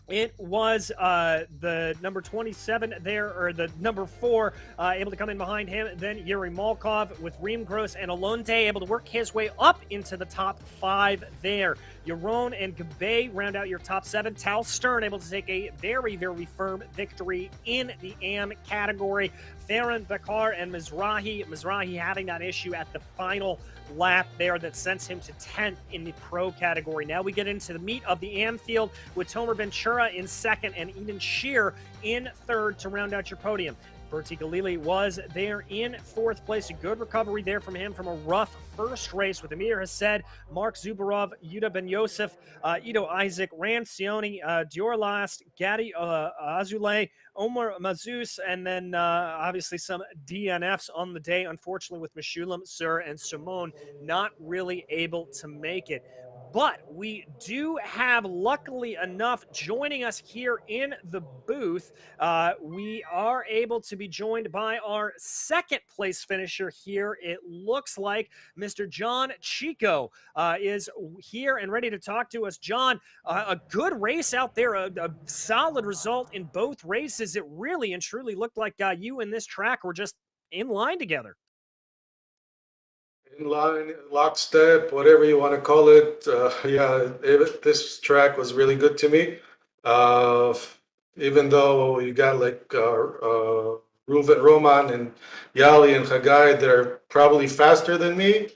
it was the number 27 there, or the number 4, able to come in behind him. Then Yuri Malkov with Riemgross and Alonte able to work his way up into the top 5 there. Yaron and Gabe round out your top 7. Tal Stern able to take a very, very firm victory in the AM category. Farron, Bakar, and Mizrahi having that issue at the final lap there that sends him to 10th in the pro category. Now we get into the meat of the AM field with Tomer Ventura in 2nd and Eden Shear in 3rd to round out your podium. Bertie Galili was there in fourth place. A good recovery there from him from a rough first race with Amir Hased, Mark Zubarov, Yuda Ben Yosef, Ido Isaac, Rancioni, Dior Last, Gadi Azule, Omar Mazus, and then obviously some DNFs on the day, unfortunately, with Meshulam, Sir, and Simone not really able to make it. But we do have, luckily enough, joining us here in the booth, we are able to be joined by our second place finisher here. It looks like Mr. John Chico is here and ready to talk to us. John, a good race out there, a solid result in both races. It really and truly looked like you and this track were just in line together. In line, lockstep, whatever you want to call it. This track was really good to me. Even though you got like Reuven Roman and Yali and Chagai, they're probably faster than me,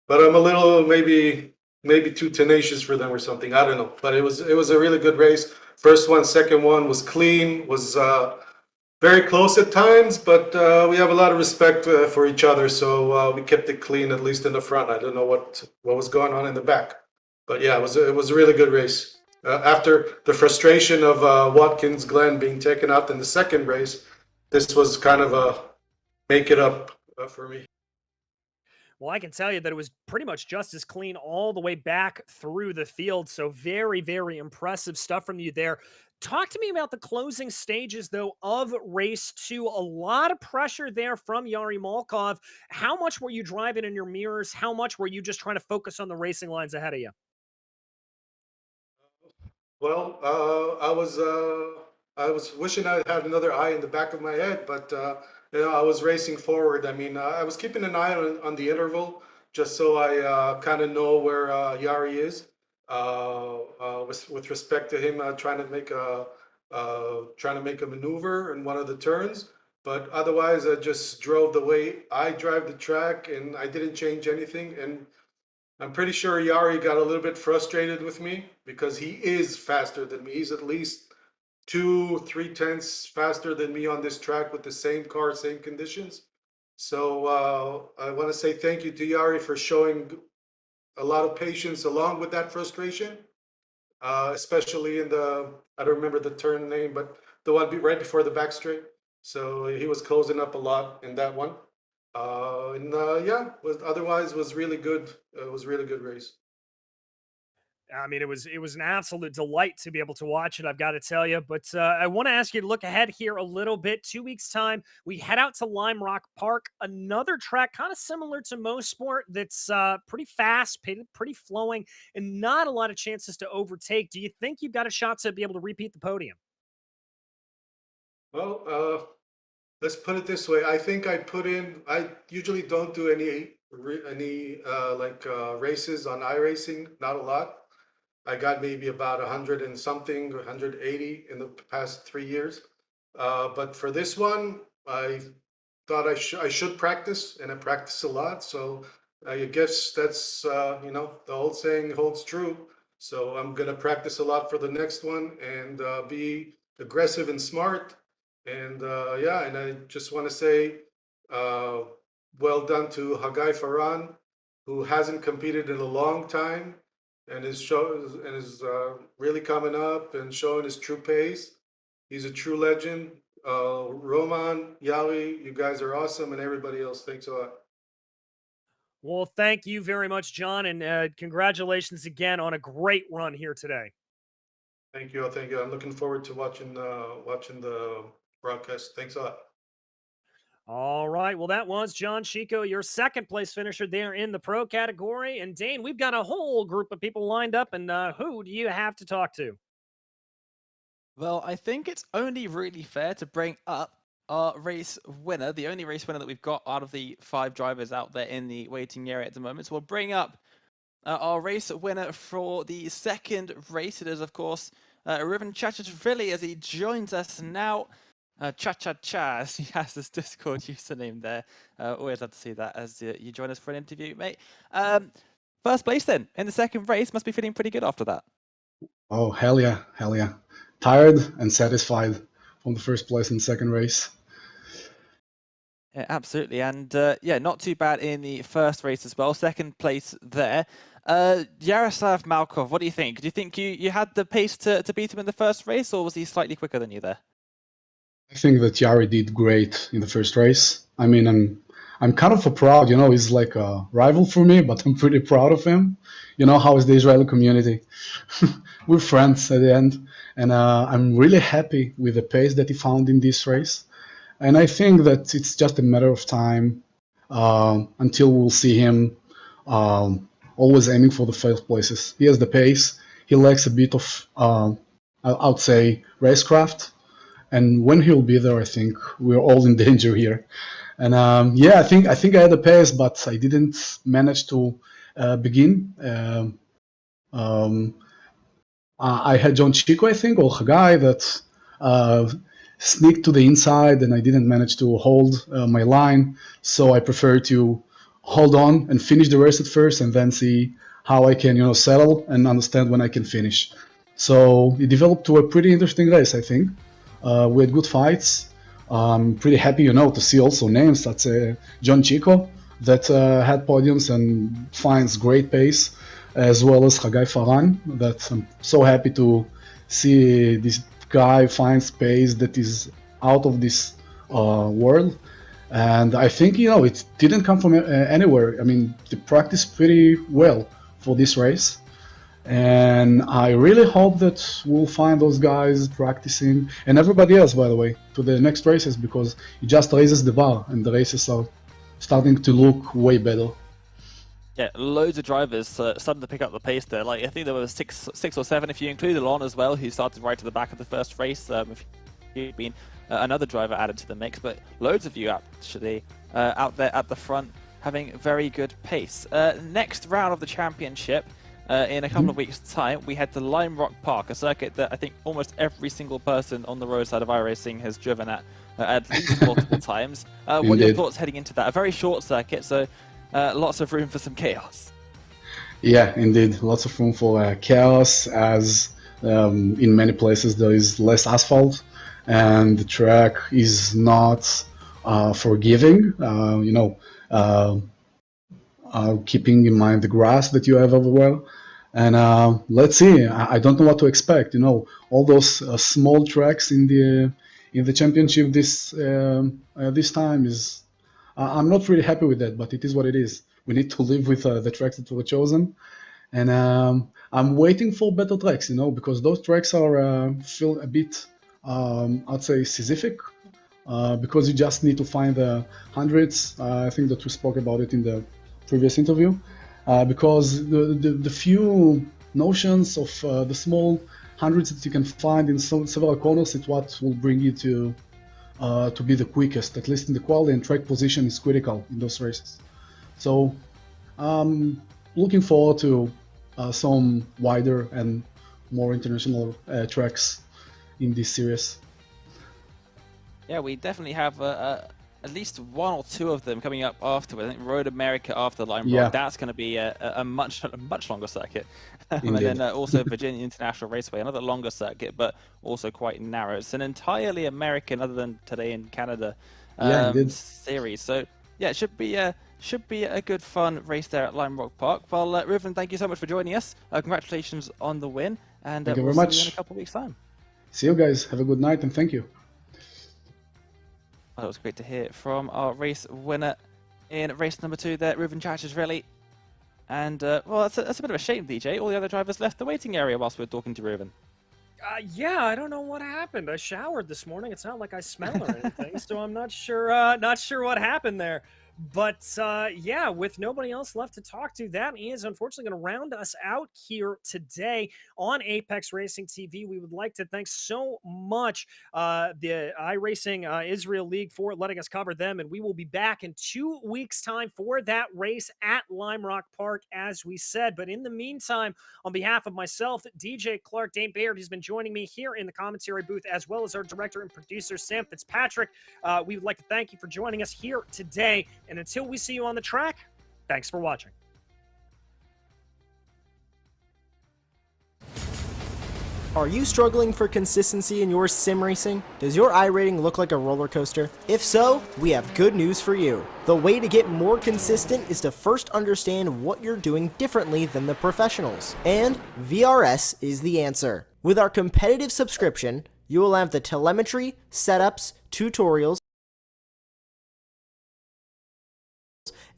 but I'm a little maybe too tenacious for them or something. I don't know, but it was a really good race. First one, second one was clean, was very close at times, but we have a lot of respect for each other, so we kept it clean, at least in the front. I don't know what was going on in the back, but yeah, it was a really good race. After the frustration of Watkins Glen being taken out in the second race, this was kind of a make it up for me. Well, I can tell you that it was pretty much just as clean all the way back through the field. So very, very impressive stuff from you there. Talk to me about the closing stages, though, of race 2. A lot of pressure there from Yari Malkov. How much were you driving in your mirrors? How much were you just trying to focus on the racing lines ahead of you? Well, I was wishing I had another eye in the back of my head, but I was racing forward. I mean, I was keeping an eye on the interval just so I kind of know where Yari is with respect to him trying to make a maneuver in one of the turns. But otherwise, I just drove the way I drive the track, and I didn't change anything. And I'm pretty sure Yari got a little bit frustrated with me because he is faster than me. He's at least 2-3 tenths faster than me on this track with the same car, same conditions. So I want to say thank you to Yari for showing a lot of patience along with that frustration, especially in I don't remember the turn name, but the one right before the back straight. So he was closing up a lot in that one. Otherwise was really good. It was a really good race. I mean, it was an absolute delight to be able to watch it, I've got to tell you. But I want to ask you to look ahead here a little bit. 2 weeks' time, we head out to Lime Rock Park, another track kind of similar to Motorsport that's pretty fast, pretty flowing, and not a lot of chances to overtake. Do you think you've got a shot to be able to repeat the podium? Well, let's put it this way. I think I usually don't do any races on iRacing, not a lot. I got maybe about 100 and something, 180 in the past 3 years. But for this one, I thought I should practice, and I practice a lot. So I guess that's, the old saying holds true. So I'm going to practice a lot for the next one and be aggressive and smart. And and I just want to say well done to Hagai Faran, who hasn't competed in a long time and is really coming up and showing his true pace. He's a true legend. Roman, Yali, you guys are awesome, and everybody else, thanks a lot. Well, thank you very much, John, and congratulations again on a great run here today. Thank you. Thank you. I'm looking forward to watching the broadcast. Thanks a lot. All right. Well, that was John Chico, your second place finisher there in the pro category. And Dane, we've got a whole group of people lined up. And who do you have to talk to? Well, I think it's only really fair to bring up our race winner, the only race winner that we've got out of the 5 drivers out there in the waiting area at the moment. So we'll bring up our race winner for the second race. It is, of course, Riven Chachachvili as he joins us now. Cha-cha-cha, as he has this Discord username there. Always love to see that as you join us for an interview, mate. First place then, in the second race. Must be feeling pretty good after that. Oh, hell yeah, hell yeah. Tired and satisfied from the first place in the second race. Yeah, absolutely. And yeah, not too bad in the first race as well. Second place there. Yaroslav Malkov, what do you think? Do you think you had the pace to beat him in the first race, or was he slightly quicker than you there? I think that Yari did great in the first race. I mean, I'm kind of proud, you know, he's like a rival for me, but I'm pretty proud of him. You know, how is the Israeli community? We're friends at the end. And I'm really happy with the pace that he found in this race. And I think that it's just a matter of time until we'll see him always aiming for the first places. He has the pace. He lacks a bit of, I would say, racecraft. And when he'll be there, I think we're all in danger here. And yeah, I think I had a pace, but I didn't manage to begin. I had John Chico, I think, or Hagai that sneaked to the inside, and I didn't manage to hold my line. So I prefer to hold on and finish the race at first, and then see how I can, you know, settle and understand when I can finish. So it developed to a pretty interesting race, I think. We had good fights. I'm pretty happy, you know, to see also names that's John Chico that had podiums and finds great pace, as well as Hagai Faran. That I'm so happy to see this guy finds pace that is out of this world. And I think, you know, it didn't come from anywhere. I mean, they practiced pretty well for this race. And I really hope that we'll find those guys practicing, and everybody else, by the way, to the next races, because it just raises the bar, and the races are starting to look way better. Yeah, loads of drivers starting to pick up the pace there. Like, I think there were six or seven, if you include Alon as well, who started right to the back of the first race. If you'd been another driver added to the mix, but loads of you actually out there at the front having very good pace. Next round of the championship. In a couple of weeks' time, we head to Lime Rock Park, a circuit that I think almost every single person on the roadside of iRacing has driven at least multiple times. What are your thoughts heading into that? A very short circuit, so lots of room for some chaos. Yeah, indeed. Lots of room for chaos, as in many places there is less asphalt, and the track is not forgiving, you know, keeping in mind the grass that you have everywhere. And let's see. I don't know what to expect. You know, all those small tracks in the championship this time is. I'm not really happy with that, but it is what it is. We need to live with the tracks that were chosen, and I'm waiting for better tracks. You know, because those tracks are feel a bit, I'd say, Sisyphic. Because you just need to find the hundreds. I think that we spoke about it in the previous interview, because the few notions of the small hundreds that you can find in several corners is what will bring you to be the quickest, at least in the quality, and track position is critical in those races. So looking forward to some wider and more international tracks in this series. Yeah, we definitely have at least one or two of them coming up after. I think Road America after Lime Rock. Yeah. That's going to be a much longer circuit. And Indeed. then also Virginia International Raceway, another longer circuit, but also quite narrow. It's an entirely American, other than today in Canada, series. So yeah, it should be a good fun race there at Lime Rock Park. Well, Reuven, thank you so much for joining us. Congratulations on the win, and thank you we'll very see much. you in a couple of weeks' time. See you guys. Have a good night, and thank you. Well, it was great to hear from our race winner in race number 2 there, Reuven Chachashvili. And, well, that's a bit of a shame, DJ. All the other drivers left the waiting area whilst we were talking to Reuven. Yeah, I don't know what happened. I showered this morning. It's not like I smell or anything, so I'm not sure what happened there. But yeah, with nobody else left to talk to, that is unfortunately going to round us out here today on Apex Racing TV. We would like to thank so much the iRacing Israel League for letting us cover them, and we will be back in 2 weeks' time for that race at Lime Rock Park, as we said. But in the meantime, on behalf of myself, DJ Clark, Dane Baird, who's been joining me here in the commentary booth, as well as our director and producer, Sam Fitzpatrick, we would like to thank you for joining us here today. And until we see you on the track, thanks for watching. Are you struggling for consistency in your sim racing? Does your iRating look like a roller coaster? If so, we have good news for you. The way to get more consistent is to first understand what you're doing differently than the professionals. And VRS is the answer. With our competitive subscription, you will have the telemetry, setups, tutorials,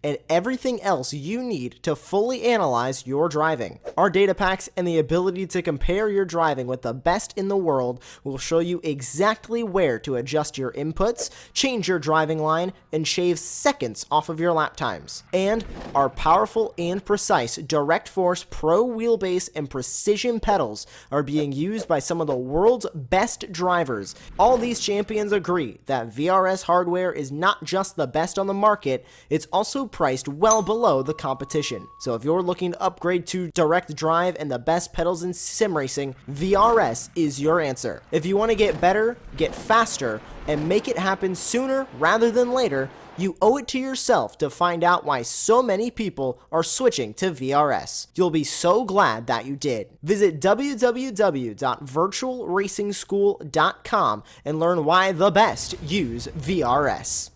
and everything else you need to fully analyze your driving. Our data packs and the ability to compare your driving with the best in the world will show you exactly where to adjust your inputs, change your driving line, and shave seconds off of your lap times. And our powerful and precise Direct Force Pro wheelbase and precision pedals are being used by some of the world's best drivers. All these champions agree that VRS hardware is not just the best on the market, it's also priced well below the competition. So if you're looking to upgrade to direct drive and the best pedals in sim racing, VRS is your answer. If you want to get better, get faster, and make it happen sooner rather than later, you owe it to yourself to find out why so many people are switching to VRS. You'll be so glad that you did. Visit www.virtualracingschool.com and learn why the best use VRS.